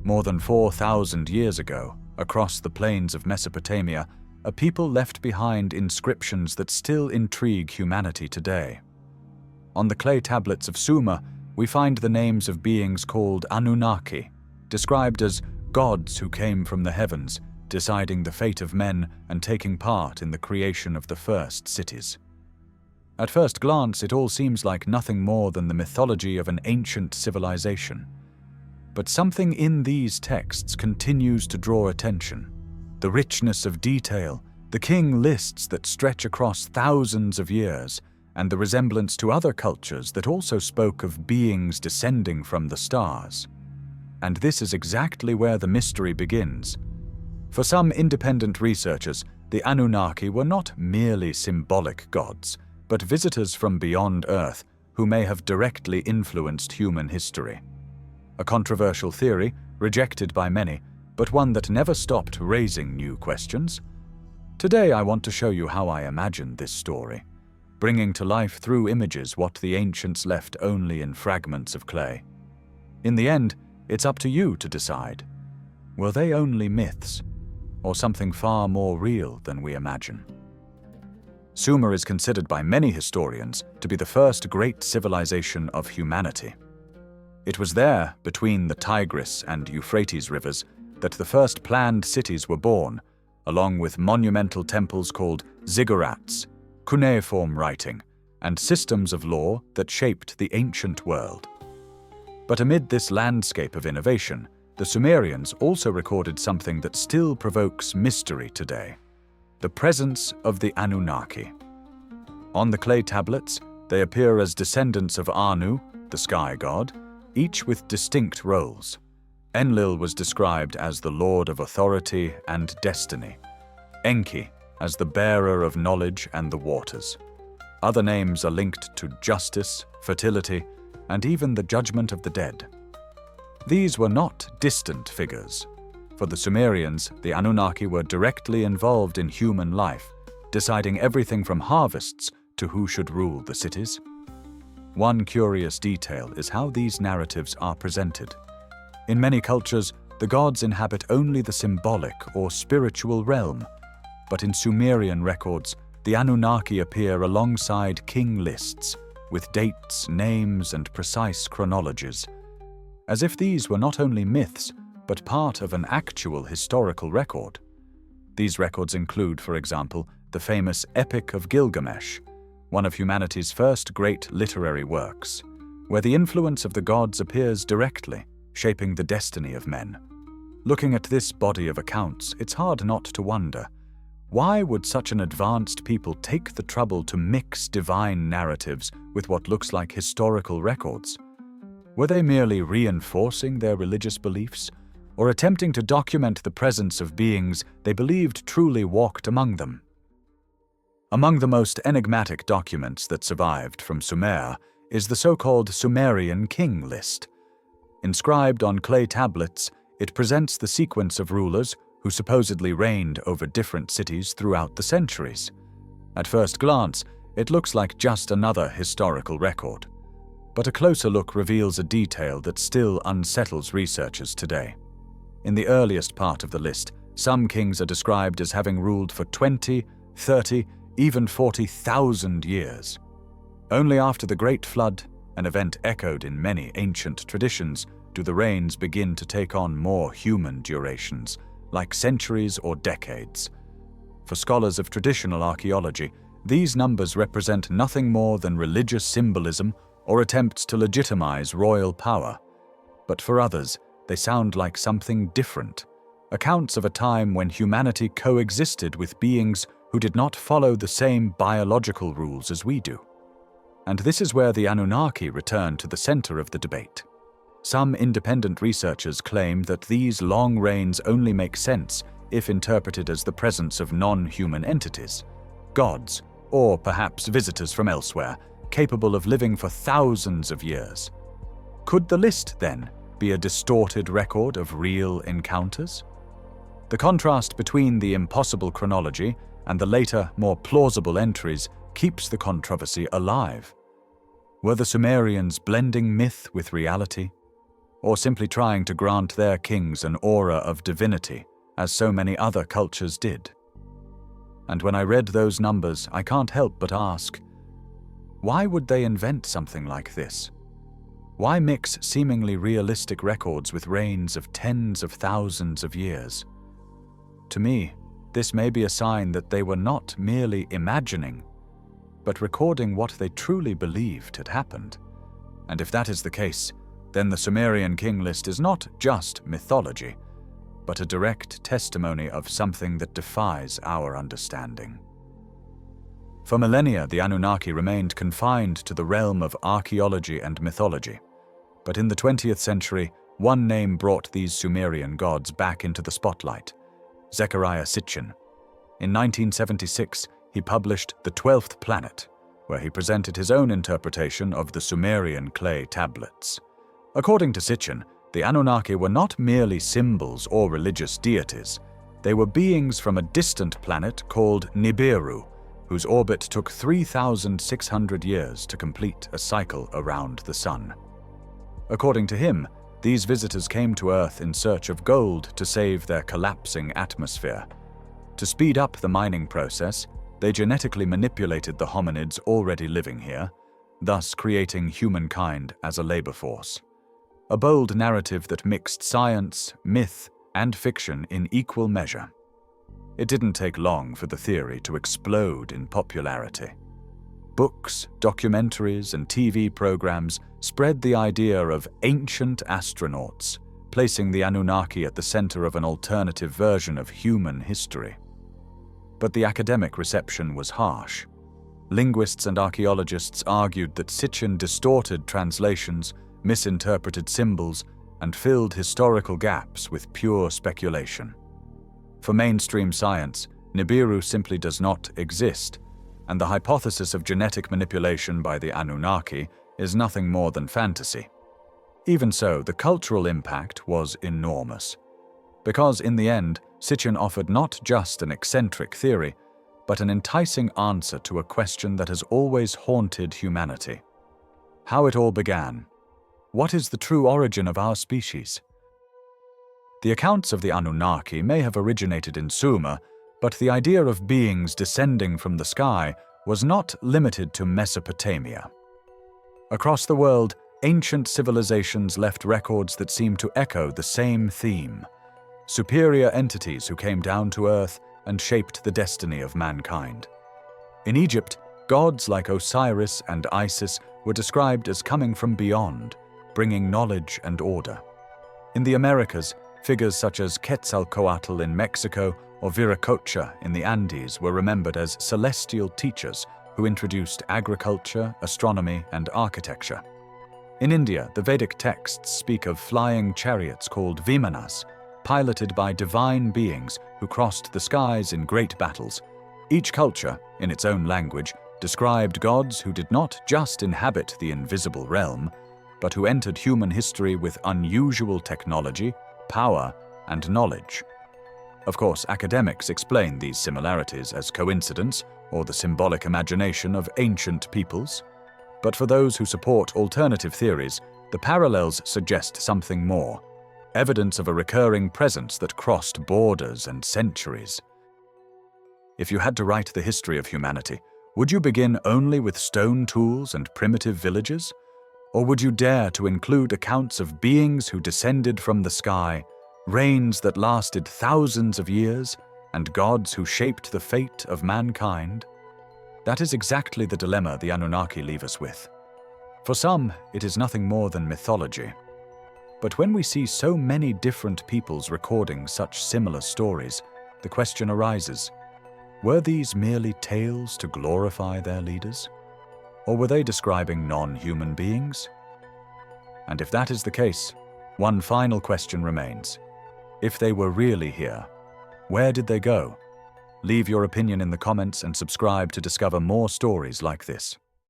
More than 4,000 years ago, across the plains of Mesopotamia, a people left behind inscriptions that still intrigue humanity today. On the clay tablets of Sumer, we find the names of beings called Anunnaki, described as gods who came from the heavens, deciding the fate of men and taking part in the creation of the first cities. At first glance, it all seems like nothing more than the mythology of an ancient civilization. But something in these texts continues to draw attention. The richness of detail, the king lists that stretch across thousands of years, and the resemblance to other cultures that also spoke of beings descending from the stars. And this is exactly where the mystery begins. For some independent researchers, the Anunnaki were not merely symbolic gods, but visitors from beyond Earth who may have directly influenced human history. A controversial theory, rejected by many, but one that never stopped raising new questions. Today I want to show you how I imagine this story, bringing to life through images what the ancients left only in fragments of clay. In the end, it's up to you to decide. Were they only myths, or something far more real than we imagine? Sumer is considered by many historians to be the first great civilization of humanity. It was there, between the Tigris and Euphrates rivers, that the first planned cities were born, along with monumental temples called ziggurats, cuneiform writing, and systems of law that shaped the ancient world. But amid this landscape of innovation, the Sumerians also recorded something that still provokes mystery today: the presence of the Anunnaki. On the clay tablets, they appear as descendants of Anu, the sky god, each with distinct roles. Enlil was described as the lord of authority and destiny, Enki as the bearer of knowledge and the waters. Other names are linked to justice, fertility, and even the judgment of the dead. These were not distant figures. For the Sumerians, the Anunnaki were directly involved in human life, deciding everything from harvests to who should rule the cities. One curious detail is how these narratives are presented. In many cultures, the gods inhabit only the symbolic or spiritual realm, but in Sumerian records, the Anunnaki appear alongside king lists, with dates, names, and precise chronologies, as if these were not only myths, but part of an actual historical record. These records include, for example, the famous Epic of Gilgamesh, one of humanity's first great literary works, where the influence of the gods appears directly, shaping the destiny of men. Looking at this body of accounts, it's hard not to wonder, why would such an advanced people take the trouble to mix divine narratives with what looks like historical records? Were they merely reinforcing their religious beliefs, or attempting to document the presence of beings they believed truly walked among them? Among the most enigmatic documents that survived from Sumer is the so-called Sumerian King List. Inscribed on clay tablets, it presents the sequence of rulers who supposedly reigned over different cities throughout the centuries. At first glance, it looks like just another historical record, but a closer look reveals a detail that still unsettles researchers today. In the earliest part of the list, some kings are described as having ruled for 20, 30, even 40,000 years. Only after the Great Flood, an event echoed in many ancient traditions, do the reigns begin to take on more human durations, like centuries or decades. For scholars of traditional archaeology, these numbers represent nothing more than religious symbolism or attempts to legitimize royal power. But for others, they sound like something different, accounts of a time when humanity coexisted with beings who did not follow the same biological rules as we do. And this is where the Anunnaki return to the center of the debate. Some independent researchers claim that these long reigns only make sense if interpreted as the presence of non-human entities, gods, or perhaps visitors from elsewhere, capable of living for thousands of years. Could the list, then, be a distorted record of real encounters? The contrast between the impossible chronology and the later, more plausible entries keeps the controversy alive. Were the Sumerians blending myth with reality? or simply trying to grant their kings an aura of divinity, as so many other cultures did? And when I read those numbers, I can't help but ask, why would they invent something like this? Why mix seemingly realistic records with reigns of tens of thousands of years? To me, this may be a sign that they were not merely imagining, but recording what they truly believed had happened. And if that is the case, then the Sumerian King List is not just mythology, but a direct testimony of something that defies our understanding. For millennia, the Anunnaki remained confined to the realm of archaeology and mythology. But in the 20th century, one name brought these Sumerian gods back into the spotlight: Zecharia Sitchin. In 1976, he published The 12th Planet, where he presented his own interpretation of the Sumerian clay tablets. According to Sitchin, the Anunnaki were not merely symbols or religious deities. They were beings from a distant planet called Nibiru, whose orbit took 3,600 years to complete a cycle around the sun. According to him, these visitors came to Earth in search of gold to save their collapsing atmosphere. To speed up the mining process, they genetically manipulated the hominids already living here, thus creating humankind as a labor force. A bold narrative that mixed science, myth, and fiction in equal measure. It didn't take long for the theory to explode in popularity. Books, documentaries, and TV programs spread the idea of ancient astronauts, placing the Anunnaki at the center of an alternative version of human history. But the academic reception was harsh. Linguists and archaeologists argued that Sitchin distorted translations, misinterpreted symbols, and filled historical gaps with pure speculation. For mainstream science, Nibiru simply does not exist, and the hypothesis of genetic manipulation by the Anunnaki is nothing more than fantasy. Even so, the cultural impact was enormous, because in the end, Sitchin offered not just an eccentric theory, but an enticing answer to a question that has always haunted humanity: how it all began. What is the true origin of our species? The accounts of the Anunnaki may have originated in Sumer, but the idea of beings descending from the sky was not limited to Mesopotamia. Across the world, ancient civilizations left records that seem to echo the same theme: superior entities who came down to Earth and shaped the destiny of mankind. In Egypt, gods like Osiris and Isis were described as coming from beyond, bringing knowledge and order. In the Americas, figures such as Quetzalcoatl in Mexico or Viracocha in the Andes were remembered as celestial teachers who introduced agriculture, astronomy, and architecture. In India, the Vedic texts speak of flying chariots called Vimanas, piloted by divine beings who crossed the skies in great battles. Each culture, in its own language, described gods who did not just inhabit the invisible realm, but who entered human history with unusual technology, power, and knowledge. Of course, academics explain these similarities as coincidence or the symbolic imagination of ancient peoples. But for those who support alternative theories, the parallels suggest something more: evidence of a recurring presence that crossed borders and centuries. If you had to write the history of humanity, would you begin only with stone tools and primitive villages? Or would you dare to include accounts of beings who descended from the sky, reigns that lasted thousands of years, and gods who shaped the fate of mankind? That is exactly the dilemma the Anunnaki leave us with. For some, it is nothing more than mythology. But when we see so many different peoples recording such similar stories, the question arises: were these merely tales to glorify their leaders? Or were they describing non-human beings? And if that is the case, one final question remains. If they were really here, where did they go? Leave your opinion in the comments and subscribe to discover more stories like this.